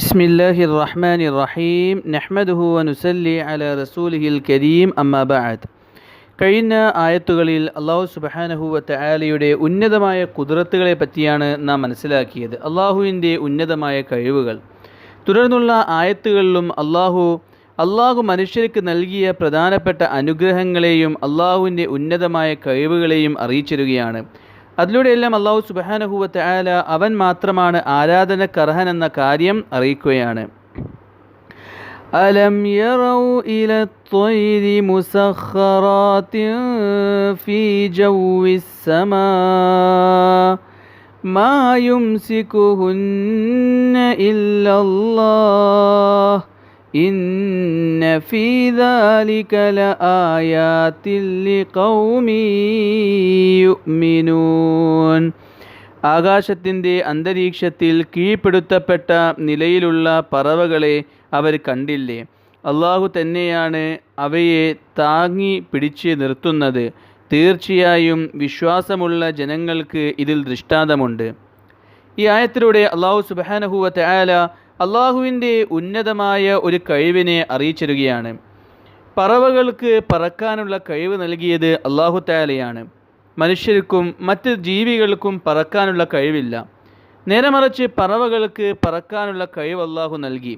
ബിസ്മില്ലാഹിർ റഹ്മാനിർ റഹീം നഹ്മദുഹു വനുസല്ലി അലാ റസൂലിഹിൽ കരീം അമ്മാ ബഅദ്. കഴിഞ്ഞ ആയത്തുകളിൽ അല്ലാഹു സുബ്ഹാനഹു വ തആലയുടെ ഉന്നതമായ ഖുദ്റത്തുകളെ പറ്റിയാണ് നാം മനസ്സിലാക്കിയത്, അള്ളാഹുവിൻ്റെ ഉന്നതമായ കഴിവുകൾ. തുടർന്നുള്ള ആയത്തുകളിലും അള്ളാഹു മനുഷ്യർക്ക് നൽകിയ പ്രധാനപ്പെട്ട അനുഗ്രഹങ്ങളെയും അള്ളാഹുവിൻ്റെ ഉന്നതമായ കഴിവുകളെയും അറിയിച്ചിരുകയാണ്. അതിലൂടെയെല്ലാം അല്ലാഹു സുബ്ഹാനഹു വ തആല അവൻ മാത്രമാണ് ആരാധനക്കർഹനെന്ന കാര്യം അറിയിക്കുകയാണ്. അലം യറൗ ഇലത്തൊയ്രി മുസഖറാത്തിൻ ഫീ ജൗവിസ് സമാ മാ യുംസികുഹുന്ന ഇല്ലല്ലാഹ് ഇന്ന ഫീ ദാലിക ലആയാതിൻ ലിഖൗമി യുഅ്മിനൂൻ. ആകാശത്തിൻ്റെ അന്തരീക്ഷത്തിൽ കീഴ്പ്പെടുത്തപ്പെട്ട നിലയിലുള്ള പറവകളെ അവർ കണ്ടില്ലേ? അള്ളാഹു തന്നെയാണ് അവയെ താങ്ങി പിടിച്ച് നിർത്തുന്നത്. തീർച്ചയായും വിശ്വാസമുള്ള ജനങ്ങൾക്ക് ഇതിൽ ദൃഷ്ടാന്തമുണ്ട്. ഈ ആയത്തിലൂടെ അള്ളാഹു സുബ്ഹാനഹു വ തആല അള്ളാഹുവിൻ്റെ ഉന്നതമായ ഒരു കഴിവിനെ അറിയിച്ചിരുകയാണ്. പറവകൾക്ക് പറക്കാനുള്ള കഴിവ് നൽകിയത് അള്ളാഹു തആലയാണ്. മനുഷ്യർക്കും മറ്റ് ജീവികൾക്കും പറക്കാനുള്ള കഴിവില്ല. നേരെ മറിച്ച് പറവകൾക്ക് പറക്കാനുള്ള കഴിവ് അള്ളാഹു നൽകി.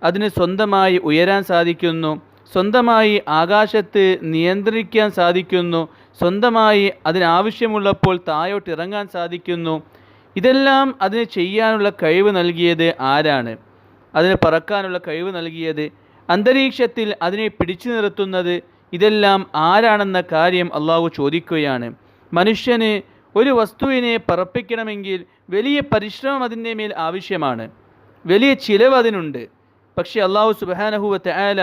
അതിന് സ്വന്തമായി ഉയരാൻ സാധിക്കുന്നു, സ്വന്തമായി ആകാശത്ത് നിയന്ത്രിക്കാൻ സാധിക്കുന്നു, സ്വന്തമായി അതിനാവശ്യമുള്ളപ്പോൾ താഴോട്ട് ഇറങ്ങാൻ സാധിക്കുന്നു. ഇതെല്ലാം അതിന് ചെയ്യാനുള്ള കഴിവ് നൽകിയത് ആരാണ്? അതിന് പറക്കാനുള്ള കഴിവ് നൽകിയത്, അന്തരീക്ഷത്തിൽ അതിനെ പിടിച്ചു നിർത്തുന്നത്, ഇതെല്ലാം ആരാണെന്ന കാര്യം അള്ളാഹു ചോദിക്കുകയാണ്. മനുഷ്യന് ഒരു വസ്തുവിനെ പറപ്പിക്കണമെങ്കിൽ വലിയ പരിശ്രമം അതിൻ്റെ മേൽ ആവശ്യമാണ്, വലിയ ചിലവ് അതിനുണ്ട്. പക്ഷേ അള്ളാഹു സുബ്ഹാനഹു വ തആല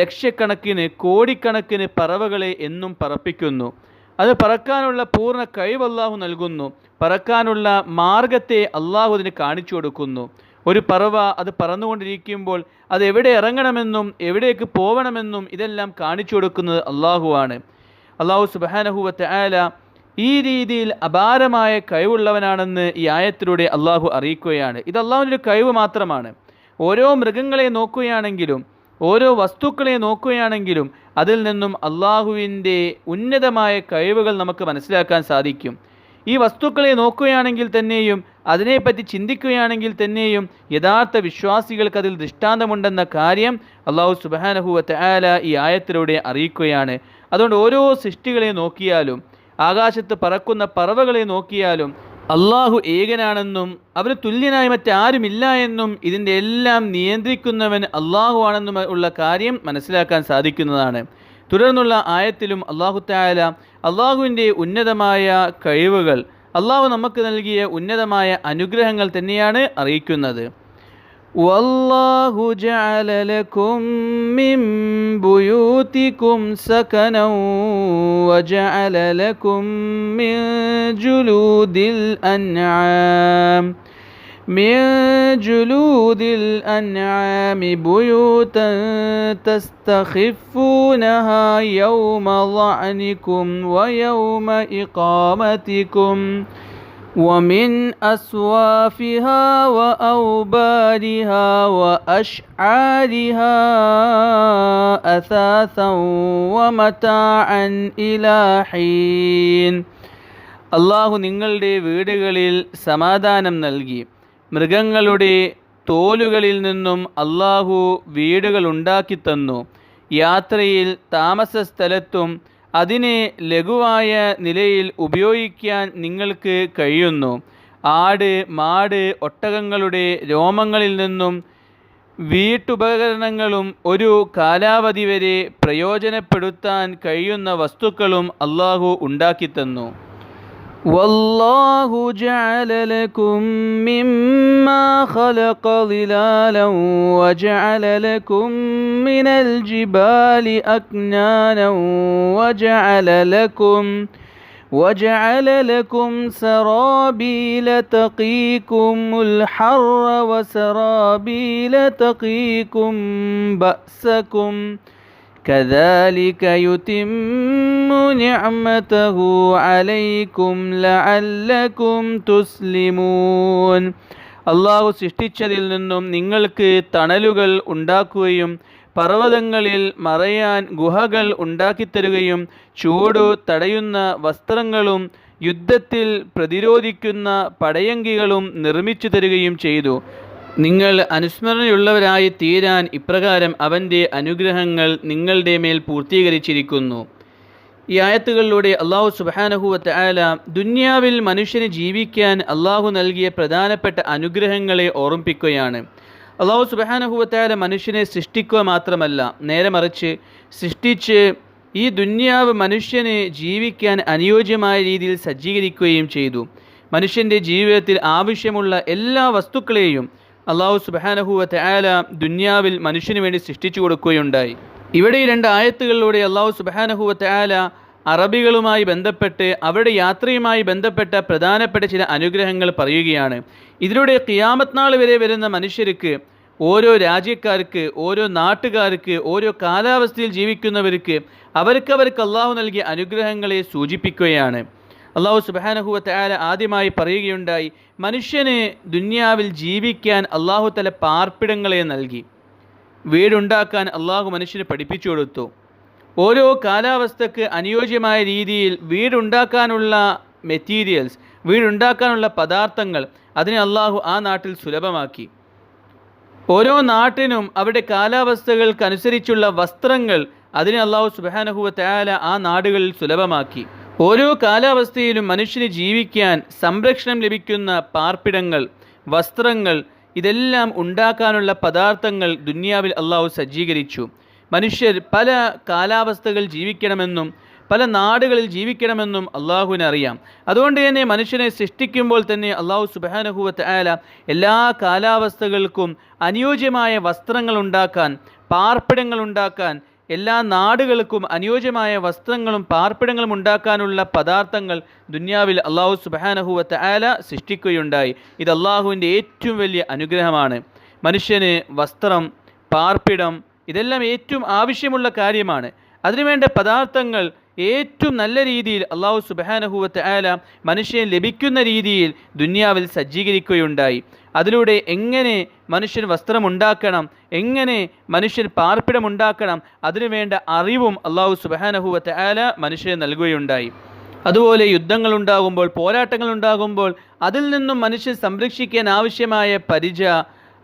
ലക്ഷക്കണക്കിന് കോടിക്കണക്കിന് പറവകളെ എന്നും പറപ്പിക്കുന്നു. അത് പറക്കാനുള്ള പൂർണ്ണ കഴിവ് അള്ളാഹു നൽകുന്നു. പറക്കാനുള്ള മാർഗത്തെ അള്ളാഹു അതിന് കാണിച്ചു കൊടുക്കുന്നു. ഒരു പറവ അത് പറന്നുകൊണ്ടിരിക്കുമ്പോൾ അത് എവിടെ ഇറങ്ങണമെന്നും എവിടേക്ക് പോകണമെന്നും ഇതെല്ലാം കാണിച്ചു കൊടുക്കുന്നത് അള്ളാഹുവാണ്. അള്ളാഹു സുബ്ഹാനഹു വ തആല ഈ രീതിയിൽ അപാരമായ കഴിവുള്ളവനാണെന്ന് ഈ ആയത്തിലൂടെ അള്ളാഹു അറിയിക്കുകയാണ്. ഇത് അള്ളാഹുവിൻ്റെ ഒരു കഴിവ് മാത്രമാണ്. ഓരോ മൃഗങ്ങളെ നോക്കുകയാണെങ്കിലും ഓരോ വസ്തുക്കളെ നോക്കുകയാണെങ്കിലും അതിൽ നിന്നും അള്ളാഹുവിൻ്റെ ഉന്നതമായ കഴിവുകൾ നമുക്ക് മനസ്സിലാക്കാൻ സാധിക്കും. ഈ വസ്തുക്കളെ നോക്കുകയാണെങ്കിൽ തന്നെയും അതിനെപ്പറ്റി ചിന്തിക്കുകയാണെങ്കിൽ തന്നെയും യഥാർത്ഥ വിശ്വാസികൾക്ക് അതിൽ ദൃഷ്ടാന്തമുണ്ടെന്ന കാര്യം അള്ളാഹു സുബ്ഹാനഹു വ തആല ഈ ആയത്തിലൂടെ അറിയിക്കുകയാണ്. അതുകൊണ്ട് ഓരോ സൃഷ്ടികളെ നോക്കിയാലും ആകാശത്ത് പറക്കുന്ന പറവകളെ നോക്കിയാലും അള്ളാഹു ഏകനാണെന്നും അവന് തുല്യനായി മറ്റാരുമില്ല എന്നും ഇതിൻ്റെ എല്ലാം നിയന്ത്രിക്കുന്നവൻ അള്ളാഹു ആണെന്നും ഉള്ള കാര്യം മനസ്സിലാക്കാൻ സാധിക്കുന്നതാണ്. തുടർന്നുള്ള ആയത്തിലും അള്ളാഹു തആല അള്ളാഹുവിൻ്റെ ഉന്നതമായ കഴിവുകൾ, അള്ളാഹു നമുക്ക് നൽകിയ ഉന്നതമായ അനുഗ്രഹങ്ങൾ തന്നെയാണ് അറിയിക്കുന്നത്. വല്ലാഹു ജഅല ലക്കും മിൻ ബുയൂതികും സകനൻ വജഅല ലക്കും മിൻ ജുലൂദിൽ അൻആം ബുയൂതൻ തസ്തഖിഫൂനഹാ യൗമ ളഅനികും വയൗമ ഇഖാമതികും ومن أصوافها وأوبارها وأشعارها أثاثا ومتاعا إلى حين. അള്ളാഹു നിങ്ങളുടെ വീടുകളിൽ സമാധാനം നൽകി. മൃഗങ്ങളുടെ തോലുകളിൽ നിന്നും അള്ളാഹു വീടുകൾ ഉണ്ടാക്കി തന്നു. യാത്രയിൽ താമസ സ്ഥലത്തും അതിനെ ലഘുവായ നിലയിൽ ഉപയോഗിക്കാൻ നിങ്ങൾക്ക് കഴിയുന്നു. ആട്, മാട്, ഒട്ടകങ്ങളുടെ രോമങ്ങളിൽ നിന്നും വീട്ടുപകരണങ്ങളും ഒരു കാലാവധി വരെ പ്രയോജനപ്പെടുത്താൻ കഴിയുന്ന വസ്തുക്കളും അള്ളാഹു ഉണ്ടാക്കിത്തന്നു. വല്ലാഹു ജഅല ലക്കും മിമ്മാ ഖലഖ ളിലാലൻ വജഅല ലക്കും മിനൽ ജിബാലി അക്നാനൻ وجعل لكم سرابيل تقيكم الحر وسرابيل تقيكم بأسكم كذلك يتم نعمته عليكم لعلكم تسلمون. അള്ളാഹു സൃഷ്ടിച്ചതിൽ നിന്നും നിങ്ങൾക്ക് തണലുകൾ ഉണ്ടാക്കുകയും പർവ്വതങ്ങളിൽ മറയാൻ ഗുഹകൾ ഉണ്ടാക്കിത്തരുകയും ചൂട് തടയുന്ന വസ്ത്രങ്ങളും യുദ്ധത്തിൽ പ്രതിരോധിക്കുന്ന പടയങ്കികളും നിർമ്മിച്ചു തരികയും ചെയ്തു. നിങ്ങൾ അനുസ്മരണയുള്ളവരായി തീരാൻ ഇപ്രകാരം അവൻ്റെ അനുഗ്രഹങ്ങൾ നിങ്ങളുടെ മേൽ പൂർത്തീകരിച്ചിരിക്കുന്നു. ഈ ആയത്തുകളിലൂടെ അള്ളാഹു സുബ്ഹാനഹു വ തആല ദുനിയാവിൽ മനുഷ്യന് ജീവിക്കാൻ അള്ളാഹു നൽകിയ പ്രധാനപ്പെട്ട അനുഗ്രഹങ്ങളെ ഓർമ്മിപ്പിക്കുകയാണ്. അള്ളാഹു സുബ്ഹാനഹു വ തആല മനുഷ്യനെ സൃഷ്ടിക്കുക മാത്രമല്ല, നേരെ മറിച്ച് സൃഷ്ടിച്ച് ഈ ദുനിയാവ് മനുഷ്യന് ജീവിക്കാൻ അനുയോജ്യമായ രീതിയിൽ സജ്ജീകരിക്കുകയും ചെയ്തു. മനുഷ്യൻ്റെ ജീവിതത്തിൽ ആവശ്യമുള്ള എല്ലാ വസ്തുക്കളെയും അള്ളാഹു സുബ്ഹാനഹു വ തആല ദുനിയാവിൽ മനുഷ്യന് വേണ്ടി സൃഷ്ടിച്ചു കൊടുക്കുകയുണ്ടായി. ഇവിടെ ഈ 2 ആയത്തുകളിലൂടെ അള്ളാഹു സുബ്ഹാനഹു വ തആല അറബികളുമായി ബന്ധപ്പെട്ട് അവരുടെ യാത്രയുമായി ബന്ധപ്പെട്ട പ്രധാനപ്പെട്ട ചില അനുഗ്രഹങ്ങൾ പറയുകയാണ്. ഇതിലൂടെ ഖിയാമത്ത് നാൾ വരെ വരുന്ന മനുഷ്യർക്ക്, ഓരോ രാജ്യക്കാർക്ക്, ഓരോ നാട്ടുകാർക്ക്, ഓരോ കാലാവസ്ഥയിൽ ജീവിക്കുന്നവർക്ക് അവർക്ക് അള്ളാഹു നൽകിയ അനുഗ്രഹങ്ങളെ സൂചിപ്പിക്കുകയാണ്. അള്ളാഹു സുബ്ഹാനഹു വ തആല ആദ്യമായി പറയുകയുണ്ടായി, മനുഷ്യന് ദുനിയാവിൽ ജീവിക്കാൻ അള്ളാഹു തആല പാർപ്പിടങ്ങളെ നൽകി. വീടുണ്ടാക്കാൻ അള്ളാഹു മനുഷ്യന് പഠിപ്പിച്ചു കൊടുത്തു. ഓരോ കാലാവസ്ഥക്ക് അനുയോജ്യമായ രീതിയിൽ വീടുണ്ടാക്കാനുള്ള മെറ്റീരിയൽസ്, വീടുണ്ടാക്കാനുള്ള പദാർത്ഥങ്ങൾ അതിനെ അള്ളാഹു ആ നാട്ടിൽ സുലഭമാക്കി. ഓരോ നാട്ടിനും അവരുടെ കാലാവസ്ഥകൾക്കനുസരിച്ചുള്ള വസ്ത്രങ്ങൾ അതിനെ അള്ളാഹു സുബ്ഹാനഹു വ തആല ആ നാടുകളിൽ സുലഭമാക്കി. ഓരോ കാലാവസ്ഥയിലും മനുഷ്യന് ജീവിക്കാൻ സംരക്ഷണം ലഭിക്കുന്ന പാർപ്പിടങ്ങൾ, വസ്ത്രങ്ങൾ, ഇതെല്ലാം ഉണ്ടാക്കാനുള്ള പദാർത്ഥങ്ങൾ ദുനിയാവിൽ അള്ളാഹു സജ്ജീകരിച്ചു. മനുഷ്യർ പല കാലാവസ്ഥകൾ ജീവിക്കണമെന്നും പല നാടുകളിൽ ജീവിക്കണമെന്നും അള്ളാഹുവിനറിയാം. അതുകൊണ്ട് തന്നെ മനുഷ്യനെ സൃഷ്ടിക്കുമ്പോൾ തന്നെ അള്ളാഹു സുബ്ഹാനഹു വ തആല എല്ലാ കാലാവസ്ഥകൾക്കും അനുയോജ്യമായ വസ്ത്രങ്ങൾ ഉണ്ടാക്കാൻ, പാർപ്പിടങ്ങൾ ഉണ്ടാക്കാൻ, എല്ലാ നാടുകൾക്കും അനുയോജ്യമായ വസ്ത്രങ്ങളും പാർപ്പിടങ്ങളും ഉണ്ടാക്കാനുള്ള പദാർത്ഥങ്ങൾ ദുനിയാവിൽ അള്ളാഹു സുബ്ഹാനഹു വ തആല സൃഷ്ടിക്കുകയുണ്ടായി. ഇത് അള്ളാഹുവിൻ്റെ ഏറ്റവും വലിയ അനുഗ്രഹമാണ്. മനുഷ്യന് വസ്ത്രം, പാർപ്പിടം ഇതെല്ലാം ഏറ്റവും ആവശ്യമുള്ള കാര്യമാണ്. അതിനുവേണ്ട പദാർത്ഥങ്ങൾ ഏറ്റവും നല്ല രീതിയിൽ അള്ളാഹു സുബ്ഹാനഹു വ തആല മനുഷ്യന് ലഭിക്കുന്ന രീതിയിൽ ദുനിയാവിൽ സജ്ജീകരിക്കുകയുണ്ടായി. അതിലൂടെ എങ്ങനെ മനുഷ്യൻ വസ്ത്രമുണ്ടാക്കണം, എങ്ങനെ മനുഷ്യൻ പാർപ്പിടമുണ്ടാക്കണം, അതിനുവേണ്ട അറിവും അള്ളാഹു സുബ്ഹാനഹു വ തആല മനുഷ്യന് നൽകുകയുണ്ടായി. അതുപോലെ യുദ്ധങ്ങളുണ്ടാകുമ്പോൾ, പോരാട്ടങ്ങളുണ്ടാകുമ്പോൾ അതിൽ നിന്നും മനുഷ്യൻ സംരക്ഷിക്കാൻ ആവശ്യമായ പരിച,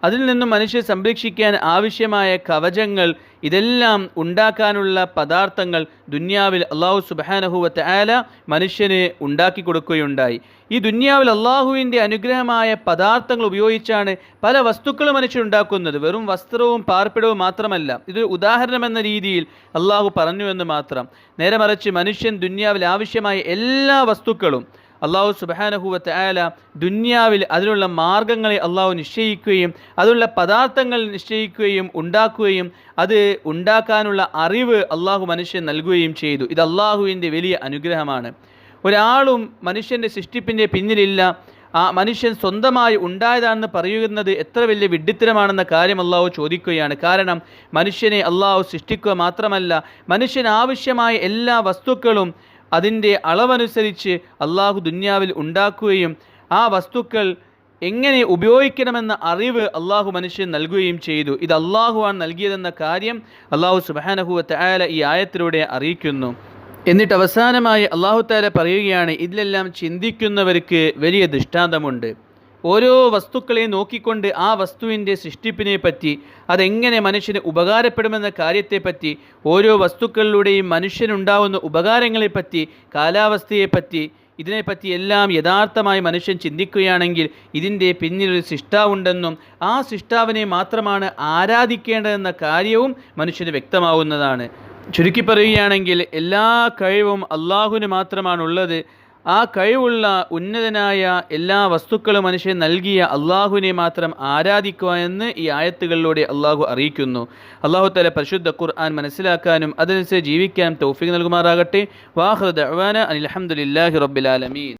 അതിൽ നിന്നും മനുഷ്യൻ സംരക്ഷിക്കാൻ ആവശ്യമായ കവചങ്ങൾ, ഇതെല്ലാം ഉണ്ടാക്കാനുള്ള പദാർത്ഥങ്ങൾ ദുനിയാവിൽ അള്ളാഹു സുബ്ഹാനഹു വ തആല മനുഷ്യന് ഉണ്ടാക്കി കൊടുക്കുകയുണ്ടായി. ഈ ദുനിയാവിൽ അള്ളാഹുവിൻ്റെ അനുഗ്രഹമായ പദാർത്ഥങ്ങൾ ഉപയോഗിച്ചാണ് പല വസ്തുക്കളും മനുഷ്യൻ ഉണ്ടാക്കുന്നത്. വെറും വസ്ത്രവും പാർപ്പിടവും മാത്രമല്ല, ഇതൊരു ഉദാഹരണം എന്ന രീതിയിൽ അള്ളാഹു പറഞ്ഞു എന്ന് മാത്രം. നേരെ മറിച്ച് മനുഷ്യൻ ദുനിയാവിൽ ആവശ്യമായ എല്ലാ വസ്തുക്കളും അള്ളാഹു സുബ്ഹാനഹു വ തആല ദുനിയാവിൽ അതിനുള്ള മാർഗങ്ങളെ അള്ളാഹു നിശ്ചയിക്കുകയും അതിനുള്ള പദാർത്ഥങ്ങൾ നിശ്ചയിക്കുകയും ഉണ്ടാക്കുകയും അത് ഉണ്ടാക്കാനുള്ള അറിവ് അള്ളാഹു മനുഷ്യൻ നൽകുകയും ചെയ്തു. ഇത് അള്ളാഹുവിൻ്റെ വലിയ അനുഗ്രഹമാണ്. ഒരാളും മനുഷ്യൻ്റെ സൃഷ്ടിപ്പിൻ്റെ പിന്നിലില്ല, ആ മനുഷ്യൻ സ്വന്തമായി ഉണ്ടായതാണെന്ന് പറയുന്നത് എത്ര വലിയ വിഡ്ഢിത്തരമാണെന്ന കാര്യം അള്ളാഹു ചോദിക്കുകയാണ്. കാരണം മനുഷ്യനെ അള്ളാഹു സൃഷ്ടിക്കുക മാത്രമല്ല, മനുഷ്യന് ആവശ്യമായ എല്ലാ വസ്തുക്കളും അതിൻ്റെ അളവനുസരിച്ച് അള്ളാഹു ദുനിയാവിൽ ഉണ്ടാക്കുകയും ആ വസ്തുക്കൾ എങ്ങനെ ഉപയോഗിക്കണമെന്ന അറിവ് അള്ളാഹു മനുഷ്യൻ നൽകുകയും ചെയ്തു. ഇത് അള്ളാഹുവാണ് നൽകിയതെന്ന കാര്യം അള്ളാഹു സുബ്ഹാനഹു വ തആല ഈ ആയത്തിലൂടെ അറിയിക്കുന്നു. എന്നിട്ട് അവസാനമായി അള്ളാഹു തആല പറയുകയാണ്, ഇതിലെല്ലാം ചിന്തിക്കുന്നവർക്ക് വലിയ ദൃഷ്ടാന്തമുണ്ട്. ഓരോ വസ്തുക്കളെ നോക്കിക്കൊണ്ട് ആ വസ്തുവിൻ്റെ സൃഷ്ടിപ്പിനെ പറ്റി, അതെങ്ങനെ മനുഷ്യന് ഉപകാരപ്പെടുമെന്ന കാര്യത്തെപ്പറ്റി, ഓരോ വസ്തുക്കളിലൂടെയും മനുഷ്യനുണ്ടാവുന്ന ഉപകാരങ്ങളെപ്പറ്റി, കാലാവസ്ഥയെപ്പറ്റി, ഇതിനെപ്പറ്റി എല്ലാം യഥാർത്ഥമായി മനുഷ്യൻ ചിന്തിക്കുകയാണെങ്കിൽ ഇതിൻ്റെ പിന്നിലൊരു സൃഷ്ടാവുണ്ടെന്നും ആ സൃഷ്ടാവിനെ മാത്രമാണ് ആരാധിക്കേണ്ടതെന്ന കാര്യവും മനുഷ്യന് വ്യക്തമാവുന്നതാണ്. ചുരുക്കി പറയുകയാണെങ്കിൽ എല്ലാ കഴിവും അള്ളാഹുവിന് മാത്രമാണുള്ളത്. ആ കഴിവുള്ള ഉന്നതനായ എല്ലാ വസ്തുക്കളും മനുഷ്യൻ നൽകിയ അള്ളാഹുവിനെ മാത്രം ആരാധിക്കുക എന്ന് ഈ ആയത്തുകളിലൂടെ അള്ളാഹു അറിയിക്കുന്നു. അള്ളാഹു തആല പരിശുദ്ധ ഖുർആൻ മനസ്സിലാക്കാനും അതനുസരിച്ച് ജീവിക്കാനും തൗഫീഖ് നൽകുമാറാകട്ടെ. വാഖിറു ദഅ്വാന അനിൽ ഹംദുലില്ലാഹി റബ്ബിൽ ആലമീൻ.